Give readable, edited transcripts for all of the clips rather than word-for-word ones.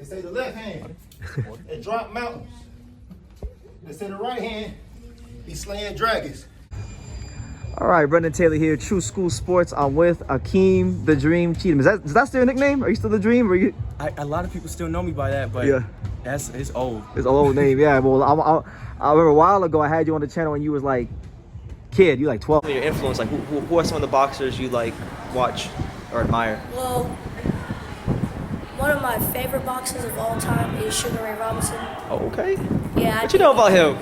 They say the left hand, it drop mountains. They say the right hand, be slaying dragons. All right, Brendan Taylor here, True School Sports. I'm with Akeem the Dream Cheatham. Is that still your nickname? Are you still the Dream? Or you? A lot of people still know me by that, but yeah, it's old. It's an old name, yeah. Well, I remember a while ago I had you on the channel when you was like kid, you like 12. Your influence, like who are some of the boxers you like watch or admire? Well, one of my favorite boxers of all time is Sugar Ray Robinson. Oh, okay. Yeah. What you know about him?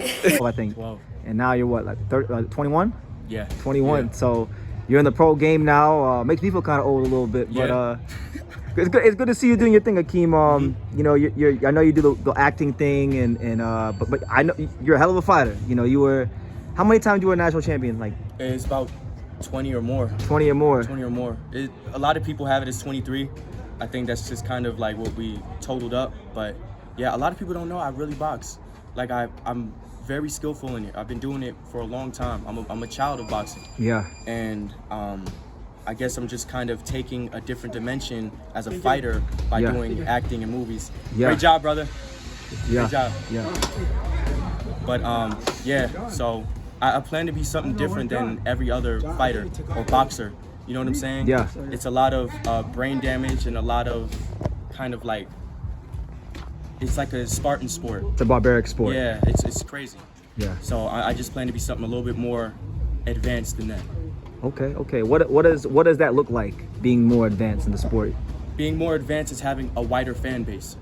I think. 12. And now you're what, like 21? Yeah. 21. Yeah. So you're in the pro game now. Makes me feel kind of old a little bit, but yeah. It's good to see you doing your thing, Akeem. You know, I know you do the acting thing, but I know you're a hell of a fighter. You know, you were. How many times you were a national champion? Like It's about 20 or more. 20 or more. 20 or more. A lot of people have it as 23. I think that's just kind of like what we totaled up. But yeah, a lot of people don't know I really box. Like I'm very skillful in it. I've been doing it for a long time. I'm a child of boxing. Yeah. And I guess I'm just kind of taking a different dimension as a fighter by doing acting in movies. Yeah. Great job, brother. Yeah. Great job. Yeah. But yeah, so I plan to be something different than every other fighter or boxer. You know what I'm saying? Yeah. It's a lot of brain damage and a lot of kind of like, it's like a Spartan sport. It's a barbaric sport. Yeah, it's crazy. Yeah. So I just plan to be something a little bit more advanced than that. Okay. What does that look like, being more advanced in the sport? Being more advanced is having a wider fan base.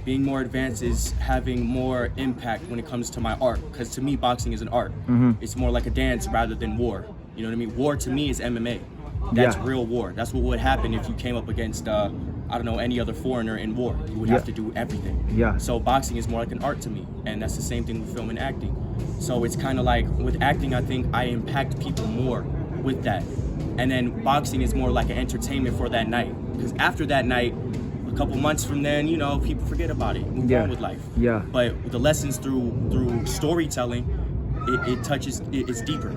Being more advanced is having more impact when it comes to my art. Because to me, boxing is an art. It's more like a dance rather than war. You know what I mean? War to me is MMA. That's real war. That's what would happen if you came up against, I don't know, any other foreigner in war. You would have to do everything. Yeah. So boxing is more like an art to me. And that's the same thing with film and acting. So it's kind of like, with acting, I think I impact people more with that. And then boxing is more like an entertainment for that night. Because after that night, a couple months from then, you know, people forget about it, move on with life. Yeah. But with the lessons through storytelling, it's deeper.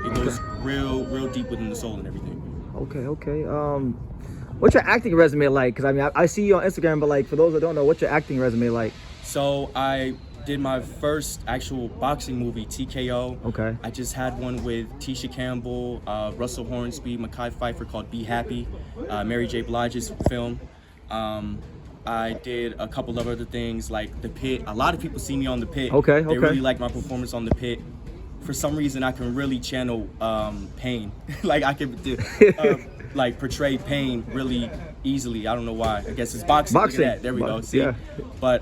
It goes real deep within the soul and everything. Okay. What's your acting resume like? Because I mean, I see you on Instagram, but like for those that don't know, what's your acting resume like? So I did my first actual boxing movie, TKO. Okay. I just had one with Tisha Campbell, Russell Hornsby, Mekhi Phifer called Be Happy, Mary J. Blige's film. I did a couple of other things like The Pit. A lot of people see me on The Pit. Okay. They really like my performance on The Pit. For some reason, I can really channel pain. Like I can do, like portray pain really easily. I don't know why. I guess it's boxing. Look at that. There we go. See. Yeah. But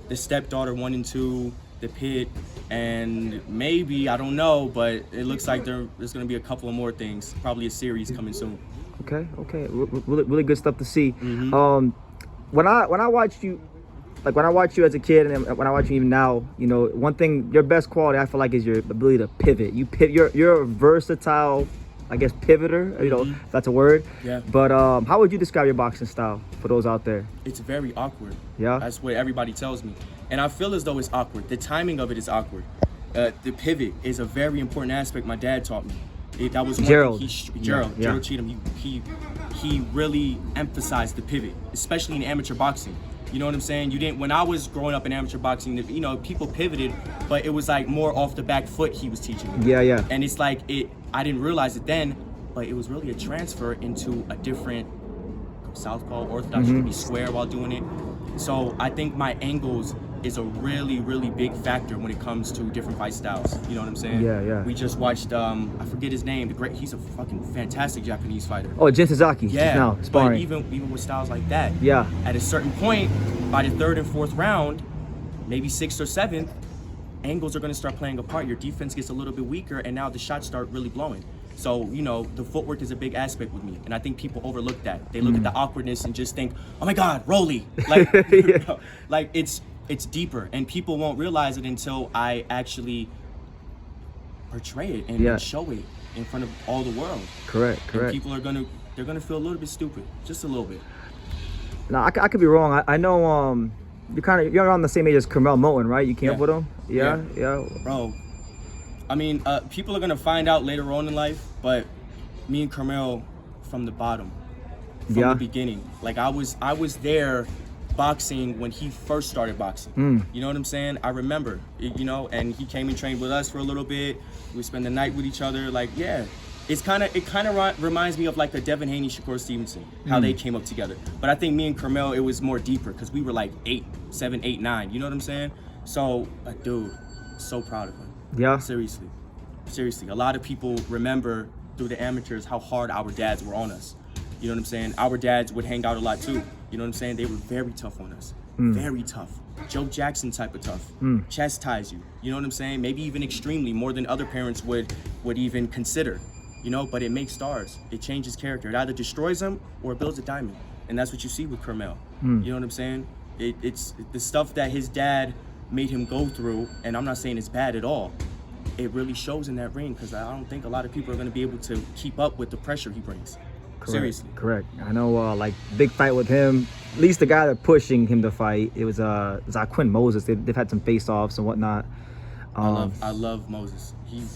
The Stepdaughter 1 and 2, The Pit, and maybe, I don't know, but it looks like there's gonna be a couple of more things. Probably a series coming soon. Okay. Really good stuff to see. When I watched you, like when I watched you as a kid and when I watch you even now, you know, one thing, your best quality I feel like is your ability to pivot. You're a versatile, I guess, pivoter. You know, if that's a word. Yeah. But how would you describe your boxing style for those out there? It's very awkward. Yeah. That's what everybody tells me, and I feel as though it's awkward. The timing of it is awkward. The pivot is a very important aspect. My dad taught me. That was one Gerald. thing Gerald Cheatham. He really emphasized the pivot, especially in amateur boxing. You know what I'm saying? When I was growing up in amateur boxing, you know, people pivoted, but it was like more off the back foot he was teaching me. Yeah. And it's like, I didn't realize it then, but it was really a transfer into a different southpaw, orthodox. You can be square while doing it. So I think my angles is a really big factor when it comes to different fight styles. You know what I'm saying? Yeah. We just watched, I forget his name, he's a fucking fantastic Japanese fighter. Oh, Jin Sasaki. Yeah, Now sparring. but even with styles like that, Yeah. at a certain point, by the 3rd and 4th round, maybe 6th or 7th, angles are going to start playing a part. Your defense gets a little bit weaker, and now the shots start really blowing. So, you know, the footwork is a big aspect with me, and I think people overlook that. They look at the awkwardness and just think, oh my God, Rolly. Like, like it's deeper, and people won't realize it until I actually portray it and show it in front of all the world. Correct. And people are gonna feel a little bit stupid, just a little bit. Now I could be wrong. I know you're around the same age as Curmel Moton, right? You came up with him. Yeah. Bro, I mean, people are gonna find out later on in life, but me and Curmel from the bottom, from the beginning. Like I was there boxing when he first started boxing. You know what I'm saying? I remember, you know, and he came and trained with us for a little bit. We spent the night with each other. Like, yeah, it kind of reminds me of like a Devin Haney, Shakur Stevenson, how they came up together. But I think me and Curmel, it was more deeper because we were like 8, 7, 8, 9. You know what I'm saying? So, dude, so proud of him. Yeah. Seriously. A lot of people remember through the amateurs how hard our dads were on us. You know what I'm saying? Our dads would hang out a lot too. You know what I'm saying? They were very tough on us. Very tough. Joe Jackson type of tough. Chastise you. You know what I'm saying? Maybe even extremely, more than other parents would even consider. You know, but it makes stars. It changes character. It either destroys them or it builds a diamond. And that's what you see with Curmel. You know what I'm saying? It's the stuff that his dad made him go through, and I'm not saying it's bad at all. It really shows in that ring because I don't think a lot of people are going to be able to keep up with the pressure he brings. Correct. Seriously. Correct. I know, like, big fight with him. At least the guy that pushing him to fight, it was Zaquin Moses. They've had some face-offs and whatnot. I love Moses.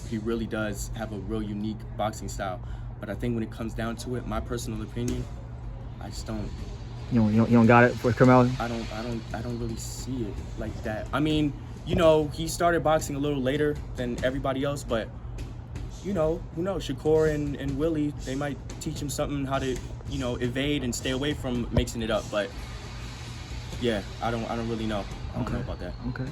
He really does have a real unique boxing style. But I think when it comes down to it, my personal opinion, I just don't. You don't got it for Curmel? I don't really see it like that. I mean, you know, he started boxing a little later than everybody else, but you know, who knows? Shakur and Willie, they might teach him something how to, you know, evade and stay away from mixing it up. But yeah, I don't really know. I don't know about that. Okay.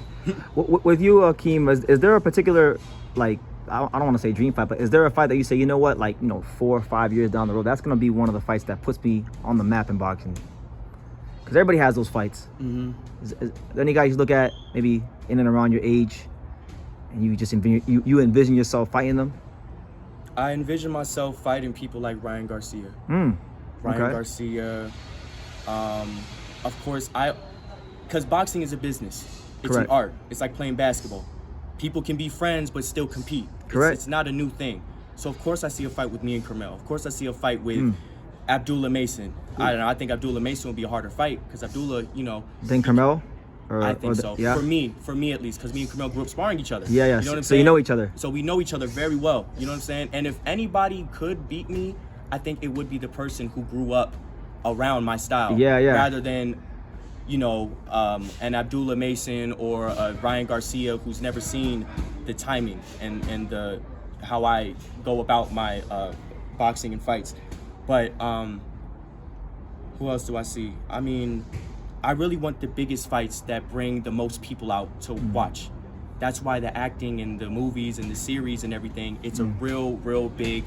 With you, Akeem, is there a particular, like, I don't want to say dream fight, but is there a fight that you say, you know what, like, you know, 4 or 5 years down the road, that's going to be one of the fights that puts me on the map in boxing? Because everybody has those fights. Is there any guys you look at maybe in and around your age and you just you envision yourself fighting them? I envision myself fighting people like Ryan Garcia. Ryan Garcia. Of course, because boxing is a business. It's Correct. an art. It's like playing basketball. People can be friends but still compete. Correct. It's not a new thing. So of course I see a fight with me and Curmel. Of course I see a fight with Abdullah Mason. I don't know. I think Abdullah Mason will be a harder fight because Abdullah, you know. Then Curmel? I think so. Yeah. For me at least, because me and Curmel grew up sparring each other. Yeah. You know what I'm So saying? you know each other. So we know each other very well. You know what I'm saying? And if anybody could beat me, I think it would be the person who grew up around my style. Yeah. Rather than, you know, an Abdullah Mason or a Ryan Garcia who's never seen the timing and the how I go about my boxing and fights. But who else do I see? I mean, I really want the biggest fights that bring the most people out to watch. That's why the acting and the movies and the series and everything, it's a real big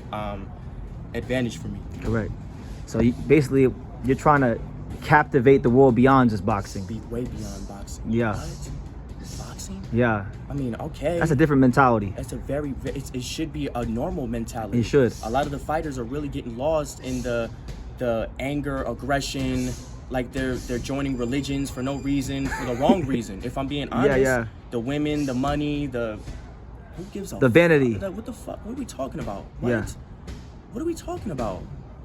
advantage for me. Correct. So basically, you're trying to captivate the world beyond just boxing. Be way beyond boxing. Yeah. What? Boxing? Yeah. I mean, okay. That's a different mentality. That's a it should be a normal mentality. It should. A lot of the fighters are really getting lost in the anger, aggression, like they're joining religions for no reason, for the wrong reason. If I'm being honest, Yeah. The women, the money, who gives a The vanity. What the fuck? What are we talking about? What? Yeah. What are we talking about?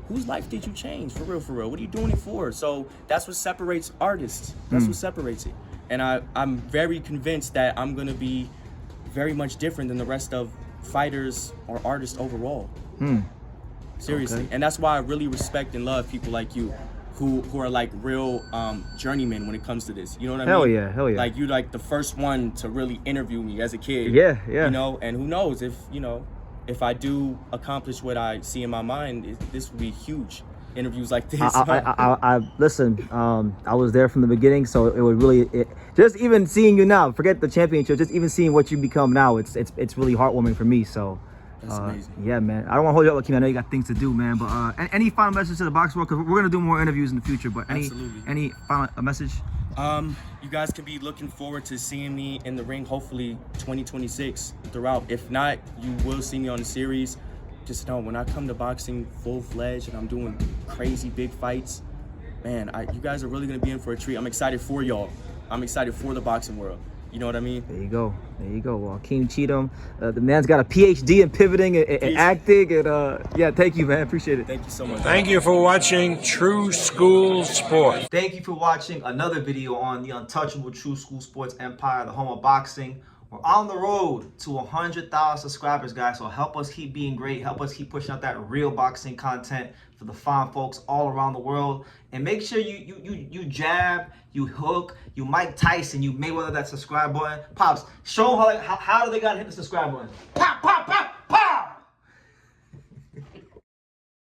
Whose life did you change? For real? What are you doing it for? So that's what separates artists. That's what separates it. And I'm very convinced that I'm gonna be very much different than the rest of fighters or artists overall. Seriously. Okay. And that's why I really respect and love people like you who are like real journeymen when it comes to this. You know what I mean? Hell yeah. Like you like the first one to really interview me as a kid. Yeah. You know, and who knows if I do accomplish what I see in my mind, this would be huge. Interviews like this. I listen. I was there from the beginning, so it would really just even seeing you now. Forget the championship. Just even seeing what you become now, it's really heartwarming for me. So. That's amazing. Yeah, man. I don't want to hold you up, Akeem. I know you got things to do, man. But any final message to the box world? Because we're gonna do more interviews in the future. But any final message? You guys can be looking forward to seeing me in the ring, hopefully 2026 throughout. If not, you will see me on the series. Just know when I come to boxing full-fledged and I'm doing crazy big fights, man, you guys are really gonna be in for a treat. I'm excited for y'all. I'm excited for the boxing world. You know what I mean? There you go. Well, Akeem Cheatham, the man's got a PhD in pivoting and acting. And yeah, thank you, man. Appreciate it. Thank you so much. Thank you for watching True School Sports. Thank you for watching another video on the untouchable True School Sports empire, the home of boxing. We're on the road to 100,000 subscribers, guys. So help us keep being great. Help us keep pushing out that real boxing content for the fine folks all around the world. And make sure you jab, you hook, you Mike Tyson, you Mayweather that subscribe button. Pops, show them how do they gotta hit the subscribe button. Pop, pop, pop.